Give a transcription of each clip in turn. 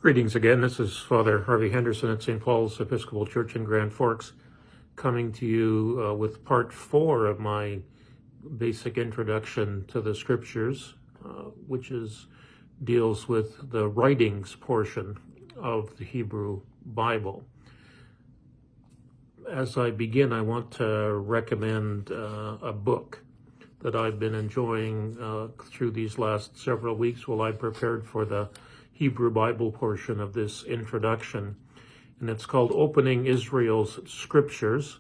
Greetings again. This is Father Harvey Henderson at St. Paul's Episcopal Church in Grand Forks, coming to you with part 4 of my basic introduction to the Scriptures, which deals with the writings portion of the Hebrew Bible. As I begin, I want to recommend a book that I've been enjoying through these last several weeks while I prepared for the Hebrew Bible portion of this introduction, and it's called Opening Israel's Scriptures,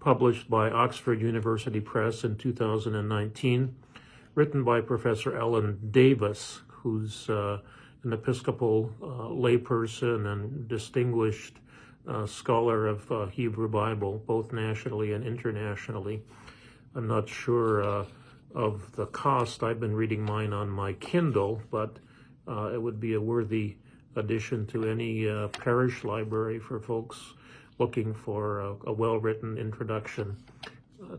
published by Oxford University Press in 2019, written by Professor Ellen Davis, who's an Episcopal layperson and distinguished scholar of Hebrew Bible, both nationally and internationally. I'm not sure of the cost. I've been reading mine on my Kindle, but it would be a worthy addition to any parish library for folks looking for a well-written introduction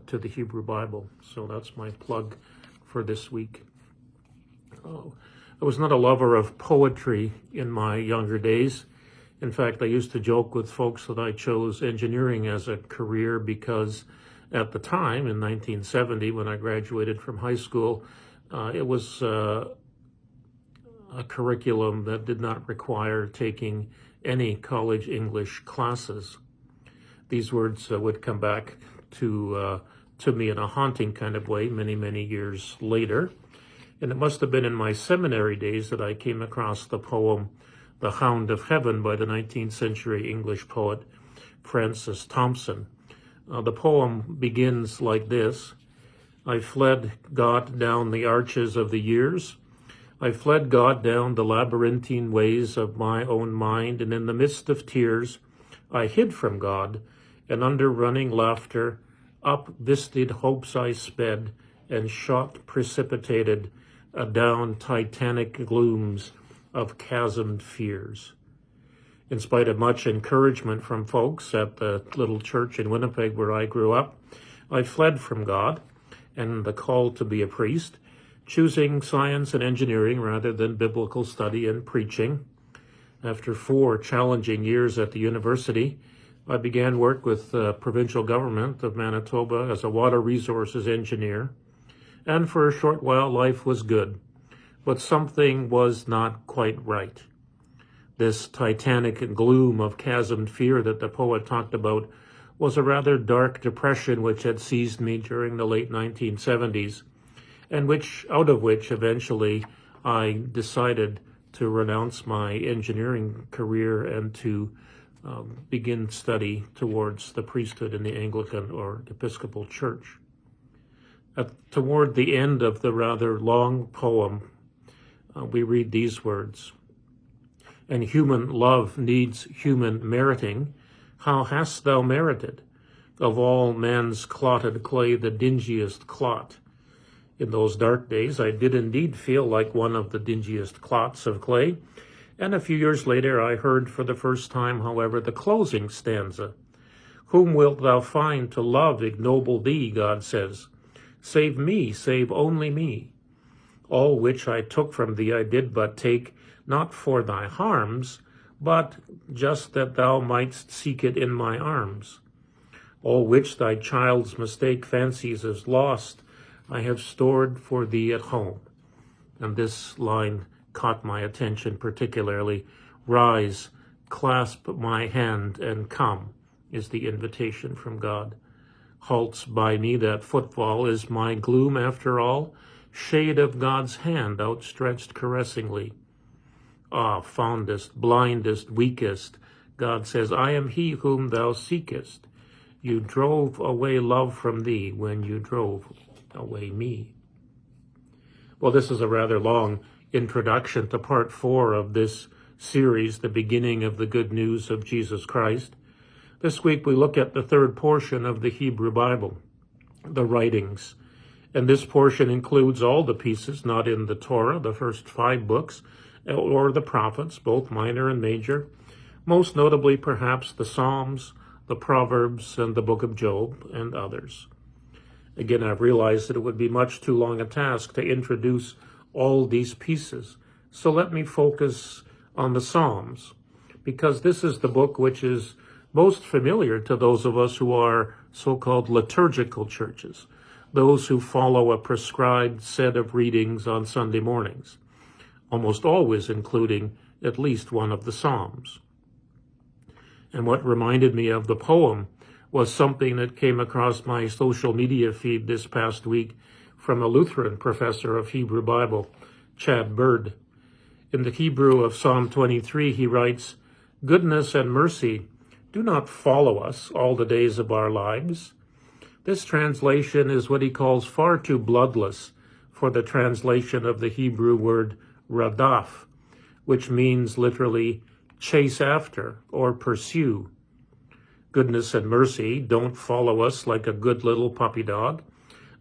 to the Hebrew Bible. So that's my plug for this week. I was not a lover of poetry in my younger days. In fact, I used to joke with folks that I chose engineering as a career because at the time, in 1970, when I graduated from high school, it was a curriculum that did not require taking any college English classes. These words would come back to me in a haunting kind of way many years later. And it must have been in my seminary days that I came across the poem The Hound of Heaven by the 19th century English poet Francis Thompson. The poem begins like this: I fled God down the arches of the years. I fled God down the labyrinthine ways of my own mind, and in the midst of tears I hid from God, and under running laughter up visted hopes I sped, and shot precipitated adown titanic glooms of chasmed fears. In spite of much encouragement from folks at the little church in Winnipeg where I grew up, I fled from God and the call to be a priest, choosing science and engineering rather than biblical study and preaching. After 4 challenging years at the university, I began work with the provincial government of Manitoba as a water resources engineer, and for a short while life was good, but something was not quite right. This titanic gloom of chasmed fear that the poet talked about was a rather dark depression which had seized me during the late 1970s, and out of which eventually I decided to renounce my engineering career and to begin study towards the priesthood in the Anglican or Episcopal Church. Toward the end of the rather long poem, we read these words: And human love needs human meriting. How hast thou merited? Of all man's clotted clay, the dingiest clot. In those dark days, I did indeed feel like one of the dingiest clots of clay. And a few years later, I heard for the first time, however, the closing stanza. Whom wilt thou find to love ignoble thee, God says. Save me, save only me. All which I took from thee I did but take, not for thy harms, but just that thou mightst seek it in my arms. All which thy child's mistake fancies as lost, I have stored for thee at home. And this line caught my attention particularly. Rise, clasp my hand, and come, is the invitation from God. Halts by me that footfall, is my gloom after all, shade of God's hand outstretched caressingly. Ah, fondest, blindest, weakest, God says, I am he whom thou seekest. You drove away love from thee when you drove away me. Well, this is a rather long introduction to part 4 of this series, the beginning of the good news of Jesus Christ. This week we look at the 3rd portion of the Hebrew Bible, the writings. And this portion includes all the pieces not in the Torah, the first 5 books, or the prophets, both minor and major, most notably perhaps the Psalms, the Proverbs, and the book of Job, and others. Again, I've realized that it would be much too long a task to introduce all these pieces, so let me focus on the Psalms, because this is the book which is most familiar to those of us who are so-called liturgical churches, those who follow a prescribed set of readings on Sunday mornings, almost always including at least one of the Psalms. And what reminded me of the poem was something that came across my social media feed this past week from a Lutheran professor of Hebrew Bible, Chad Bird. In the Hebrew of Psalm 23, he writes, "Goodness and mercy do not follow us all the days of our lives." This translation is what he calls far too bloodless for the translation of the Hebrew word radaf, which means literally chase after or pursue. Goodness and mercy don't follow us like a good little puppy dog.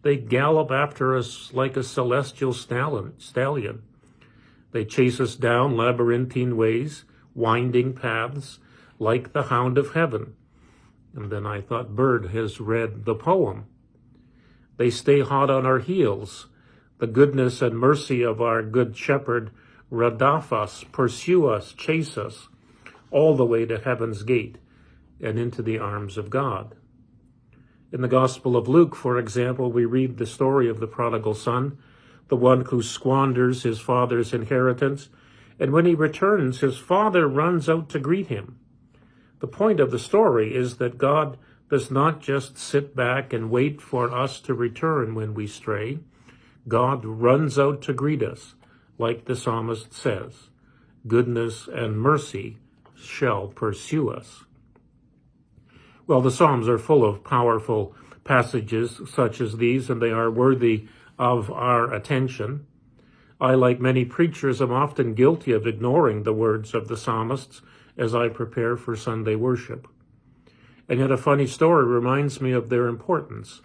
They gallop after us like a celestial stallion. They chase us down labyrinthine ways, winding paths, like the Hound of Heaven. And then I thought, Bird has read the poem. They stay hot on our heels. The goodness and mercy of our good shepherd radaf us, pursue us, chase us, all the way to heaven's gate and into the arms of God. In the Gospel of Luke, for example, we read the story of the prodigal son, the one who squanders his father's inheritance, and when he returns, his father runs out to greet him. The point of the story is that God does not just sit back and wait for us to return when we stray. God runs out to greet us, like the psalmist says, "Goodness and mercy shall pursue us." Well, the Psalms are full of powerful passages such as these, and they are worthy of our attention. I, like many preachers, am often guilty of ignoring the words of the psalmists as I prepare for Sunday worship. And yet a funny story reminds me of their importance.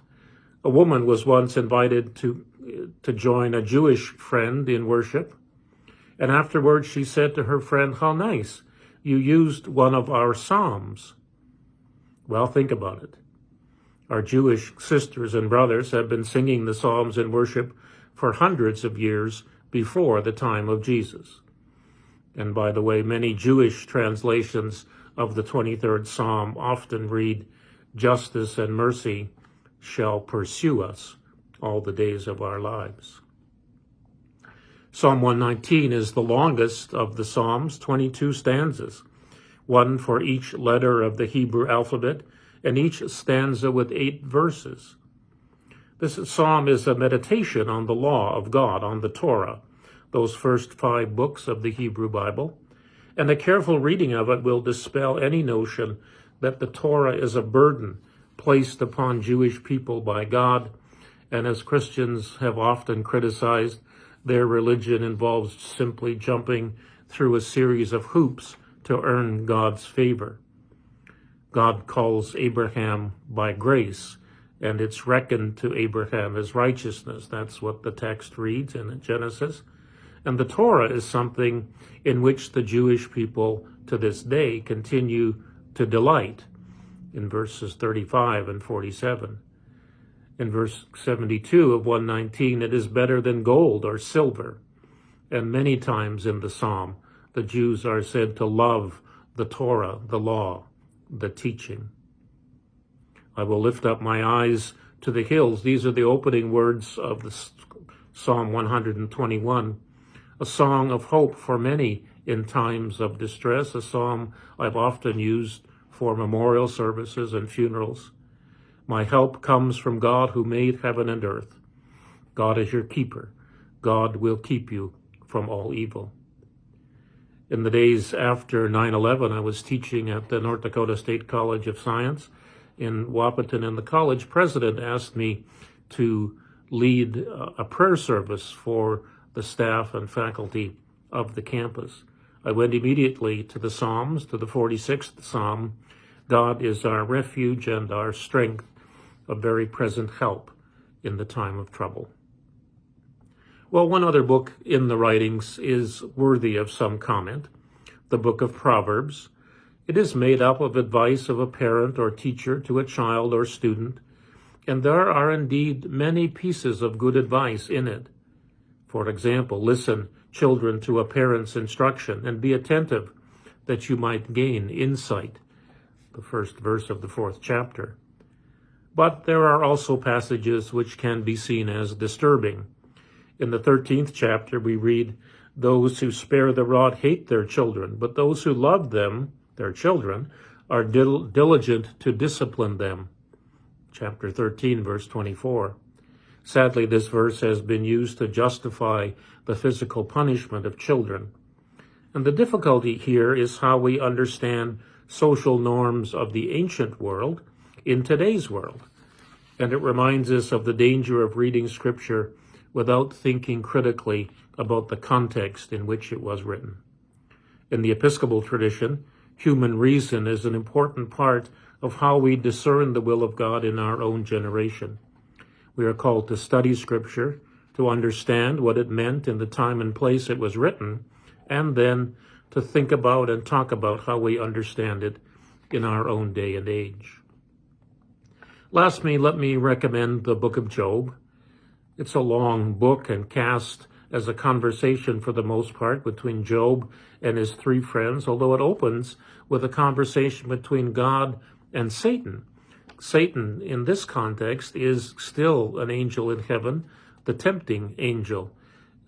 A woman was once invited to join a Jewish friend in worship, and afterwards she said to her friend, "How nice, you used one of our psalms." Well, think about it. Our Jewish sisters and brothers have been singing the Psalms in worship for hundreds of years before the time of Jesus. And by the way, many Jewish translations of the 23rd Psalm often read, "Justice and mercy shall pursue us all the days of our lives." Psalm 119 is the longest of the Psalms, 22 stanzas, one for each letter of the Hebrew alphabet, and each stanza with 8 verses. This psalm is a meditation on the law of God, on the Torah, those first 5 books of the Hebrew Bible, and a careful reading of it will dispel any notion that the Torah is a burden placed upon Jewish people by God, and as Christians have often criticized, their religion involves simply jumping through a series of hoops to earn God's favor. God calls Abraham by grace, and it's reckoned to Abraham as righteousness. That's what the text reads in Genesis. And the Torah is something in which the Jewish people to this day continue to delight in verses 35 and 47. In verse 72 of 119, it is better than gold or silver. And many times in the psalm, the Jews are said to love the Torah, the law, the teaching. I will lift up my eyes to the hills. These are the opening words of the Psalm 121, a song of hope for many in times of distress, a psalm I've often used for memorial services and funerals. My help comes from God who made heaven and earth. God is your keeper. God will keep you from all evil. In the days after 9/11, I was teaching at the North Dakota State College of Science in Wahpeton, and the college president asked me to lead a prayer service for the staff and faculty of the campus. I went immediately to the Psalms, to the 46th Psalm. God is our refuge and our strength, a very present help in the time of trouble. Well, one other book in the writings is worthy of some comment, the book of Proverbs. It is made up of advice of a parent or teacher to a child or student, and there are indeed many pieces of good advice in it. For example, listen, children to a parent's instruction, and be attentive that you might gain insight, the first verse of the 4th chapter. But there are also passages which can be seen as disturbing. In the 13th chapter, we read, "Those who spare the rod hate their children, but those who love them, their children, are diligent to discipline them." Chapter 13, verse 24. Sadly, this verse has been used to justify the physical punishment of children. And the difficulty here is how we understand social norms of the ancient world in today's world. And it reminds us of the danger of reading Scripture without thinking critically about the context in which it was written. In the Episcopal tradition, human reason is an important part of how we discern the will of God in our own generation. We are called to study Scripture, to understand what it meant in the time and place it was written, and then to think about and talk about how we understand it in our own day and age. Lastly, let me recommend the book of Job. It's a long book and cast as a conversation for the most part between Job and his 3 friends, although it opens with a conversation between God and Satan. Satan, in this context, is still an angel in heaven, the tempting angel.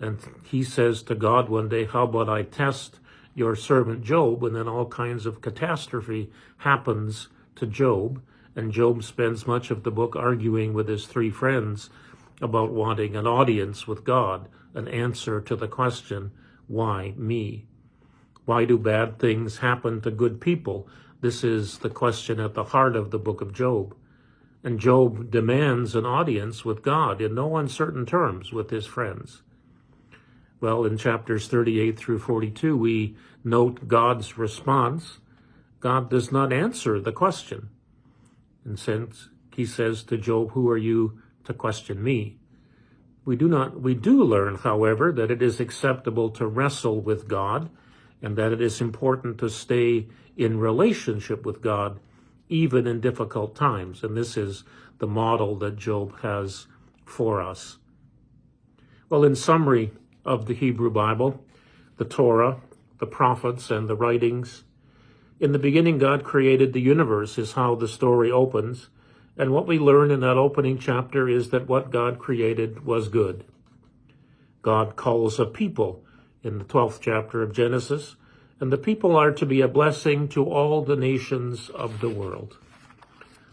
And he says to God one day, "How about I test your servant Job?" And then all kinds of catastrophe happens to Job. And Job spends much of the book arguing with his 3 friends about wanting an audience with God, an answer to the question, why me? Why do bad things happen to good people? This is the question at the heart of the book of Job. And Job demands an audience with God in no uncertain terms with his friends. Well, in chapters 38 through 42, we note God's response. God does not answer the question. And since he says to Job, "Who are you to question me?" We do learn, however, that it is acceptable to wrestle with God, and that it is important to stay in relationship with God, even in difficult times. And this is the model that Job has for us. Well, in summary of the Hebrew Bible, the Torah, the prophets, and the writings, in the beginning, God created the universe is how the story opens. And what we learn in that opening chapter is that what God created was good. God calls a people in the 12th chapter of Genesis, and the people are to be a blessing to all the nations of the world.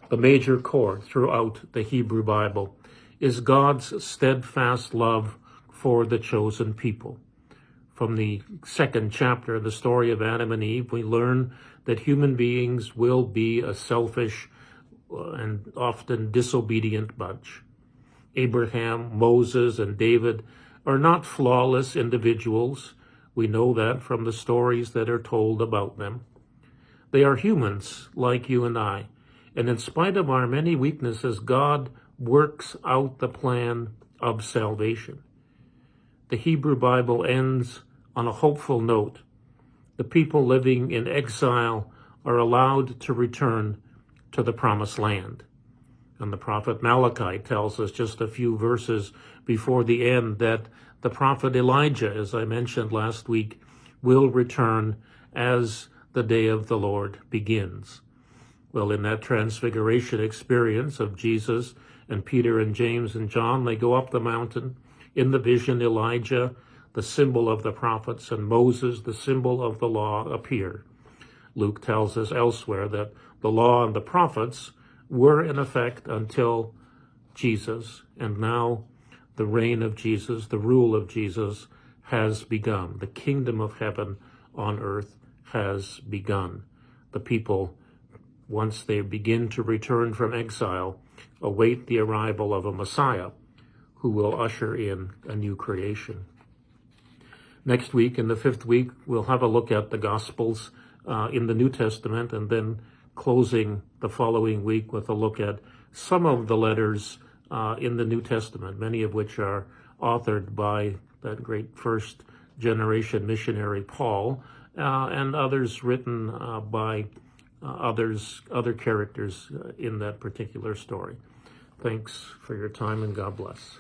The major chord throughout the Hebrew Bible is God's steadfast love for the chosen people. From the 2nd chapter, the story of Adam and Eve, we learn that human beings will be a selfish and often disobedient bunch. Abraham, Moses, and David are not flawless individuals. We know that from the stories that are told about them. They are humans like you and I. And in spite of our many weaknesses, God works out the plan of salvation. The Hebrew Bible ends on a hopeful note. The people living in exile are allowed to return to the promised land. And the prophet Malachi tells us just a few verses before the end that the prophet Elijah, as I mentioned last week, will return as the day of the Lord begins. Well, in that transfiguration experience of Jesus and Peter and James and John, they go up the mountain. In the vision, Elijah, the symbol of the prophets, and Moses, the symbol of the law, appear. Luke tells us elsewhere that the law and the prophets were in effect until Jesus, and now the reign of Jesus, the rule of Jesus, has begun. The kingdom of heaven on earth has begun. The people, once they begin to return from exile, await the arrival of a Messiah who will usher in a new creation. Next week, in the 5th week, we'll have a look at the Gospels in the New Testament, and then closing the following week with a look at some of the letters in the New Testament, many of which are authored by that great first generation missionary Paul, and others written by other characters in that particular story. Thanks for your time, and God bless.